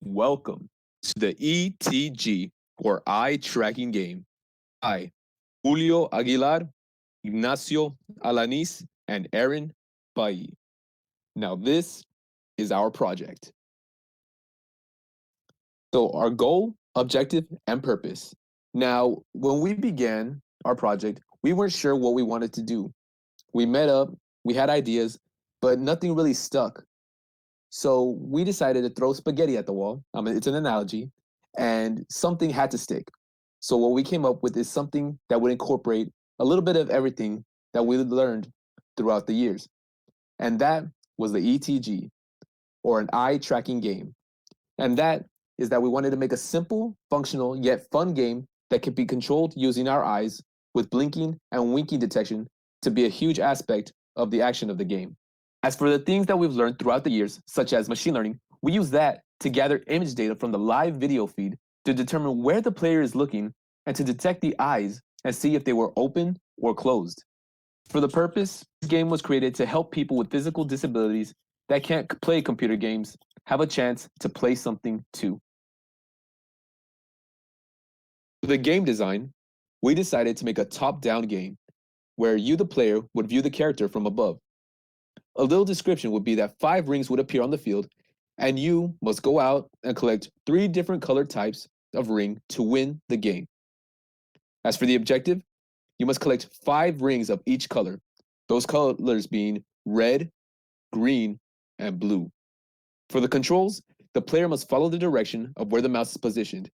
Welcome to the ETG or eye tracking game. I, Julio Aguilar, Ignacio Alanis, and Aaron Balli. Now, this is our project. So, our goal, objective, and purpose. Now, when we began our project, we weren't sure what we wanted to do. We met up, we had ideas, but nothing really stuck. So we decided to throw spaghetti at the wall. It's an analogy, and something had to stick. So what we came up with is something that would incorporate a little bit of everything that we learned throughout the years. And that was the ETG, or an eye tracking game. And that is that we wanted to make a simple, functional, yet fun game that could be controlled using our eyes with blinking and winking detection to be a huge aspect of the action of the game. As for the things that we've learned throughout the years, such as machine learning, we use that to gather image data from the live video feed to determine where the player is looking and to detect the eyes and see if they were open or closed. For the purpose, this game was created to help people with physical disabilities that can't play computer games have a chance to play something too. For the game design, we decided to make a top-down game where you, the player, would view the character from above. A little description would be that 5 rings would appear on the field, and you must go out and collect 3 different color types of ring to win the game. As for the objective, you must collect 5 rings of each color, those colors being red, green, and blue. For the controls, the player must follow the direction of where the mouse is positioned,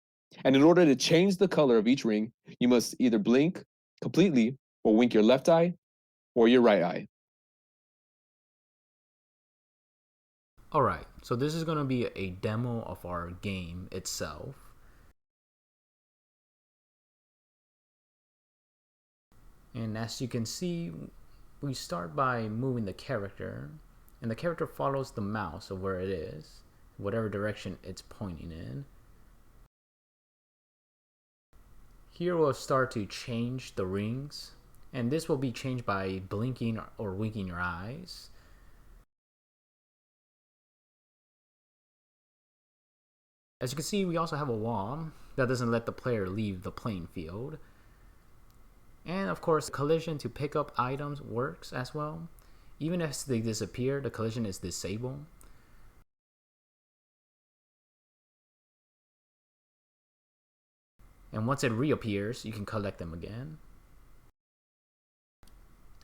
and in order to change the color of each ring, you must either blink completely or wink your left eye or your right eye. Alright, so this is going to be a demo of our game itself. And as you can see, we start by moving the character, and the character follows the mouse of where it is, whatever direction it's pointing in. Here we'll start to change the rings, and this will be changed by blinking or winking your eyes. As you can see, we also have a wall that doesn't let the player leave the playing field. And of course, collision to pick up items works as well. Even if they disappear, the collision is disabled. And once it reappears, you can collect them again.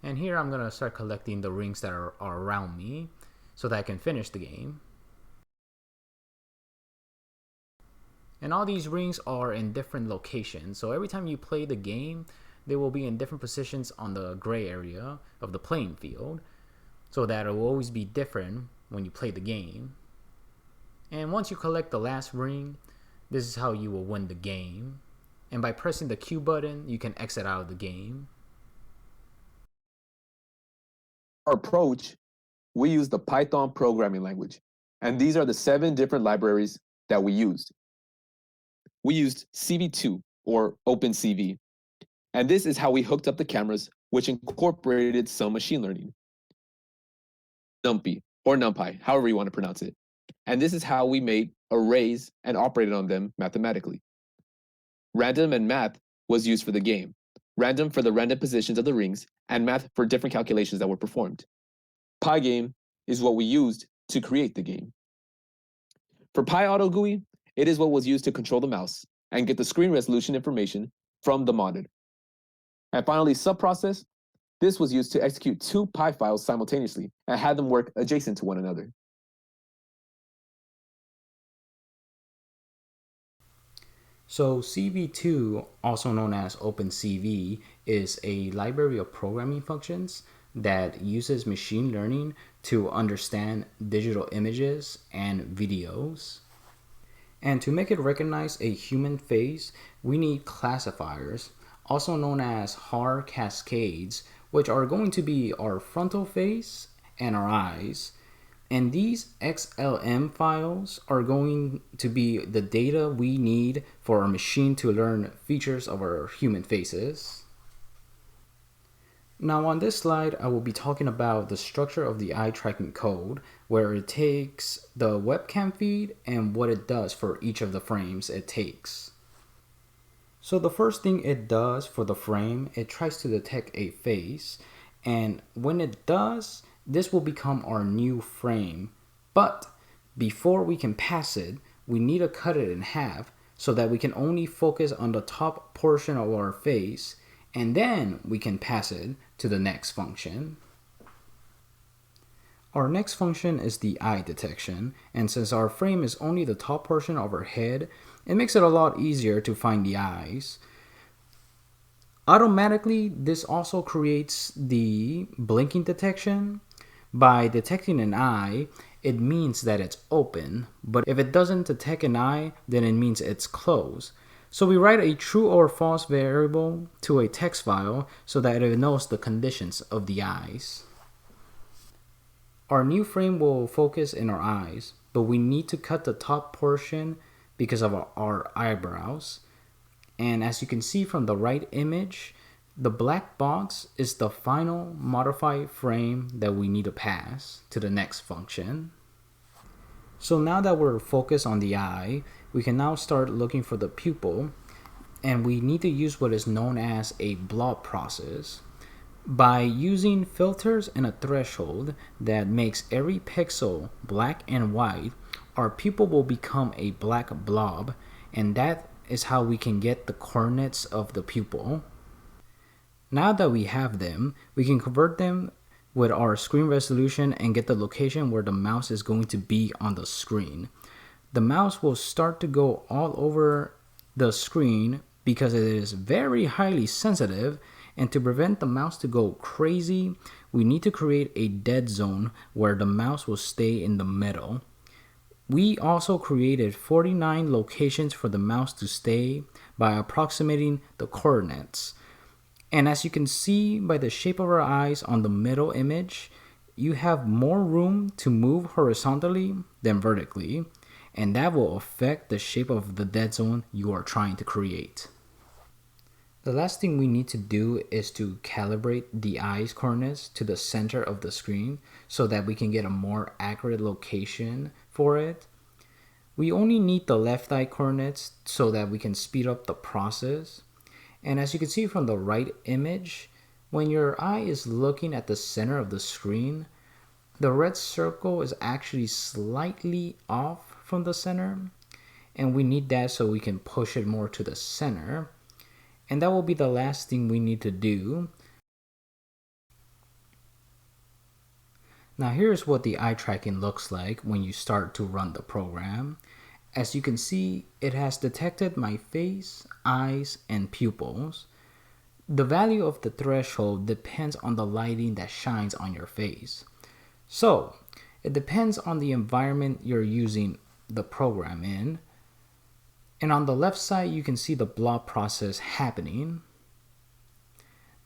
And here I'm going to start collecting the rings that are around me so that I can finish the game. And all these rings are in different locations, so every time you play the game, they will be in different positions on the gray area of the playing field, so that it will always be different when you play the game. And once you collect the last ring, this is how you will win the game. And by pressing the Q button, you can exit out of the game. Our approach, we use the Python programming language, and these are the 7 different libraries that we used. We used CV2 or OpenCV, and this is how we hooked up the cameras, which incorporated some machine learning. NumPy or NumPy, however you want to pronounce it. And this is how we made arrays and operated on them mathematically. Random and math was used for the game. Random for the random positions of the rings, and math for different calculations that were performed. Pygame is what we used to create the game. For PyAutoGUI, it is what was used to control the mouse and get the screen resolution information from the monitor. And finally, subprocess, this was used to execute 2 Py files simultaneously and had them work adjacent to one another. So CV2, also known as OpenCV, is a library of programming functions that uses machine learning to understand digital images and videos. And to make it recognize a human face, we need classifiers, also known as HAR cascades, which are going to be our frontal face and our eyes. And these XLM files are going to be the data we need for our machine to learn features of our human faces. Now on this slide, I will be talking about the structure of the eye tracking code, where it takes the webcam feed and what it does for each of the frames it takes. So the first thing it does for the frame, it tries to detect a face, and when it does, this will become our new frame. But before we can pass it, we need to cut it in half so that we can only focus on the top portion of our face, and then we can pass it to the next function. Our next function is the eye detection, and since our frame is only the top portion of our head, it makes it a lot easier to find the eyes. Automatically, this also creates the blinking detection. By detecting an eye, it means that it's open, but if it doesn't detect an eye, then it means it's closed. So we write a true or false variable to a text file so that it knows the conditions of the eyes. Our new frame will focus in our eyes, but we need to cut the top portion because of our eyebrows. And as you can see from the right image, the black box is the final modified frame that we need to pass to the next function. So now that we're focused on the eye, we can now start looking for the pupil, and we need to use what is known as a blob process. By using filters and a threshold that makes every pixel black and white, our pupil will become a black blob, and that is how we can get the coordinates of the pupil. Now that we have them, we can convert them with our screen resolution and get the location where the mouse is going to be on the screen. The mouse will start to go all over the screen because it is very highly sensitive, and to prevent the mouse to go crazy, we need to create a dead zone where the mouse will stay in the middle. We also created 49 locations for the mouse to stay by approximating the coordinates. And as you can see by the shape of our eyes on the middle image, you have more room to move horizontally than vertically, and that will affect the shape of the dead zone you are trying to create. The last thing we need to do is to calibrate the eye's coordinates to the center of the screen so that we can get a more accurate location for it. We only need the left eye coordinates so that we can speed up the process. And as you can see from the right image, when your eye is looking at the center of the screen, the red circle is actually slightly off from the center, and we need that so we can push it more to the center. And that will be the last thing we need to do. Now here's what the eye tracking looks like when you start to run the program. As you can see, it has detected my face, eyes, and pupils. The value of the threshold depends on the lighting that shines on your face. So, it depends on the environment you're using the program in. And on the left side, you can see the blob process happening.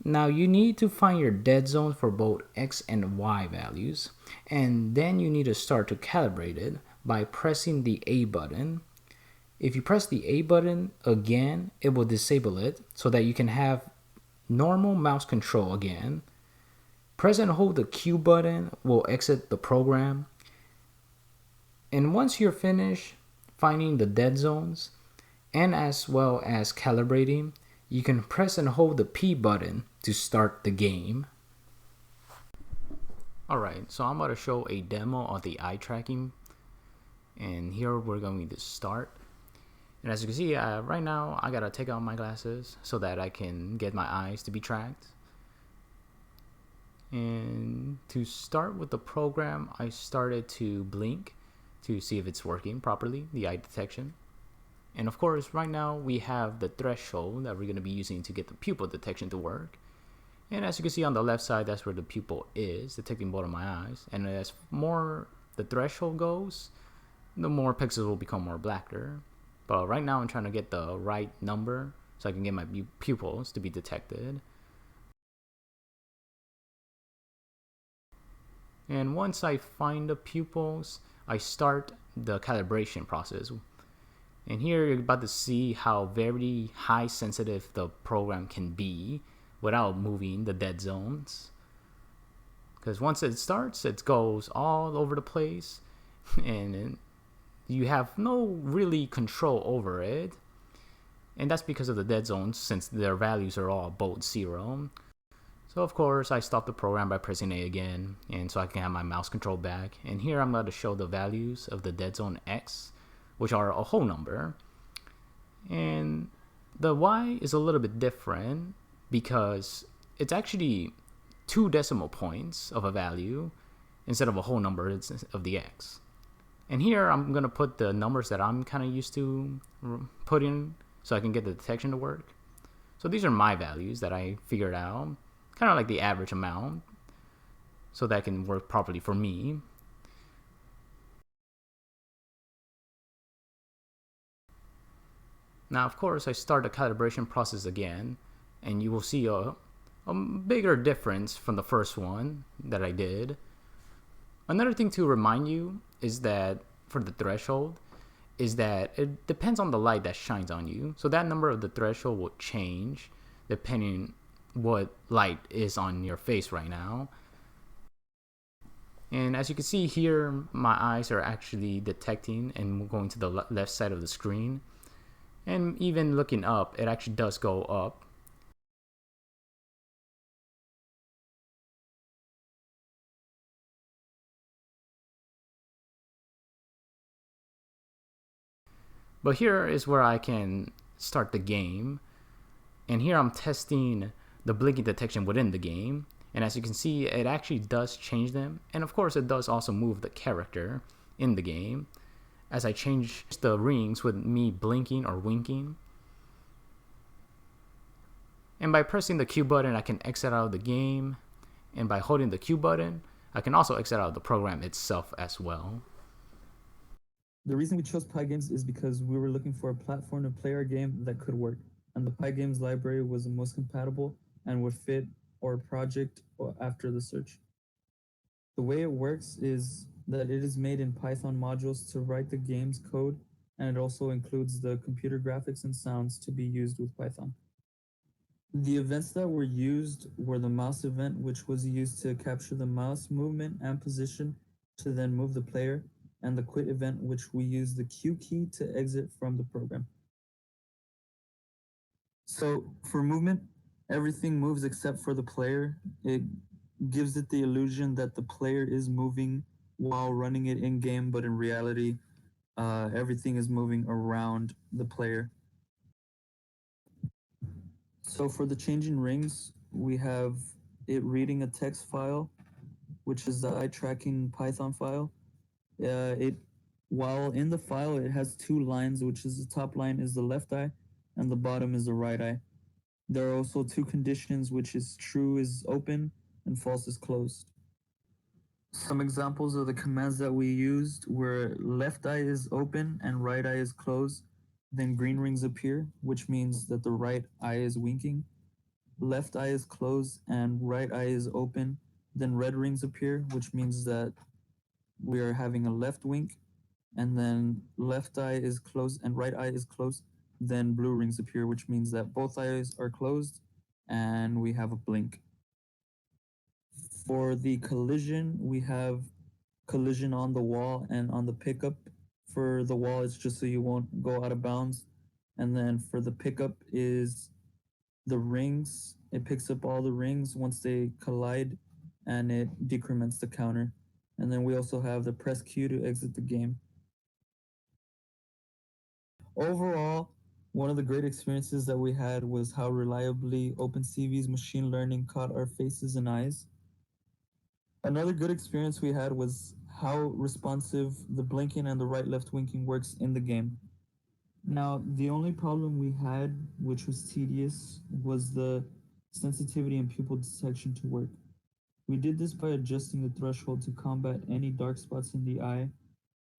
Now you need to find your dead zone for both X and Y values, and then you need to start to calibrate it by pressing the A button. If you press the A button again, it will disable it so that you can have normal mouse control again. Press and hold the Q button will exit the program. And once you're finished finding the dead zones, and as well as calibrating, you can press and hold the P button to start the game. Alright, so I'm about to show a demo of the eye tracking, and here we're going to start. And as you can see, right now I gotta take out my glasses so that I can get my eyes to be tracked. And to start with the program, I started to blink to see if it's working properly, the eye detection. And of course, right now we have the threshold that we're going to be using to get the pupil detection to work. And as you can see on the left side, that's where the pupil is, detecting both of my eyes. And as more the threshold goes, the more pixels will become more blacker. But right now I'm trying to get the right number so I can get my pupils to be detected. And once I find the pupils, I start the calibration process. And here you're about to see how very high sensitive the program can be without moving the dead zones. Because once it starts, it goes all over the place, and you have no really control over it. And that's because of the dead zones, since their values are all both 0. So of course I stopped the program by pressing A again, and so I can have my mouse control back. And here I'm going to show the values of the dead zone X, which are a whole number. And the Y is a little bit different because it's actually 2 decimal points of a value instead of a whole number of the X. And here I'm going to put the numbers that I'm kind of used to putting so I can get the detection to work. So these are my values that I figured out, kind of like the average amount, so that can work properly for me. Now, of course, I start the calibration process again, and you will see a bigger difference from the first one that I did. Another thing to remind you is that for the threshold, is that it depends on the light that shines on you. So that number of the threshold will change depending what light is on your face right now. And as you can see here, my eyes are actually detecting and going to the left side of the screen. And even looking up, it actually does go up. But here is where I can start the game. And here I'm testing the blinking detection within the game. And as you can see, it actually does change them. And of course, it does also move the character in the game as I change the rings with me blinking or winking. And by pressing the Q button, I can exit out of the game. And by holding the Q button, I can also exit out of the program itself as well. The reason we chose Pygames is because we were looking for a platform to play our game that could work, and the Pygames library was the most compatible and would fit our project after the search. The way it works is that it is made in Python modules to write the game's code, and it also includes the computer graphics and sounds to be used with Python. The events that were used were the mouse event, which was used to capture the mouse movement and position to then move the player, and the quit event, which we use the Q key to exit from the program. So for movement, everything moves except for the player. It gives it the illusion that the player is moving while running it in game, but in reality, everything is moving around the player. So for the changing rings, we have it reading a text file, which is the eye tracking Python file. It while in the file, it has 2 lines, which is the top line is the left eye and the bottom is the right eye. There are also 2 conditions, which is true is open and false is closed. Some examples of the commands that we used were left eye is open and right eye is closed. Then green rings appear, which means that the right eye is winking. Left eye is closed and right eye is open. Then red rings appear, which means that we are having a left wink. And then left eye is closed and right eye is closed. Then blue rings appear, which means that both eyes are closed and we have a blink. For the collision, we have collision on the wall and on the pickup. For the wall, it's just so you won't go out of bounds. And then for the pickup is the rings. It picks up all the rings once they collide and it decrements the counter. And then we also have the press Q to exit the game. Overall, one of the great experiences that we had was how reliably OpenCV's machine learning caught our faces and eyes. Another good experience we had was how responsive the blinking and the right-left winking works in the game. Now, the only problem we had, which was tedious, was the sensitivity and pupil detection to work. We did this by adjusting the threshold to combat any dark spots in the eye,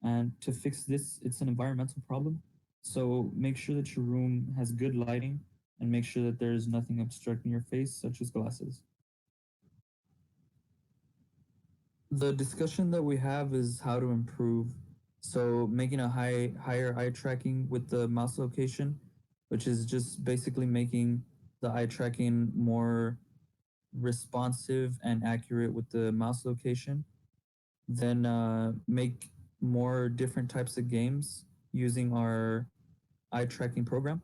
and to fix this, it's an environmental problem. So make sure that your room has good lighting and make sure that there's nothing obstructing your face, such as glasses. The discussion that we have is how to improve. So making a higher eye tracking with the mouse location, which is just basically making the eye tracking more responsive and accurate with the mouse location, then make more different types of games using our eye tracking program,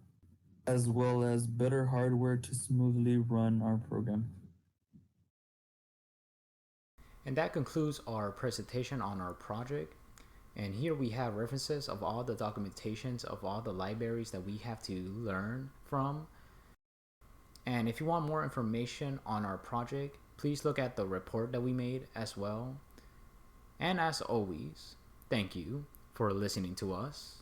as well as better hardware to smoothly run our program. And that concludes our presentation on our project. And here we have references of all the documentations of all the libraries that we have to learn from. And if you want more information on our project, please look at the report that we made as well. And as always, thank you for listening to us.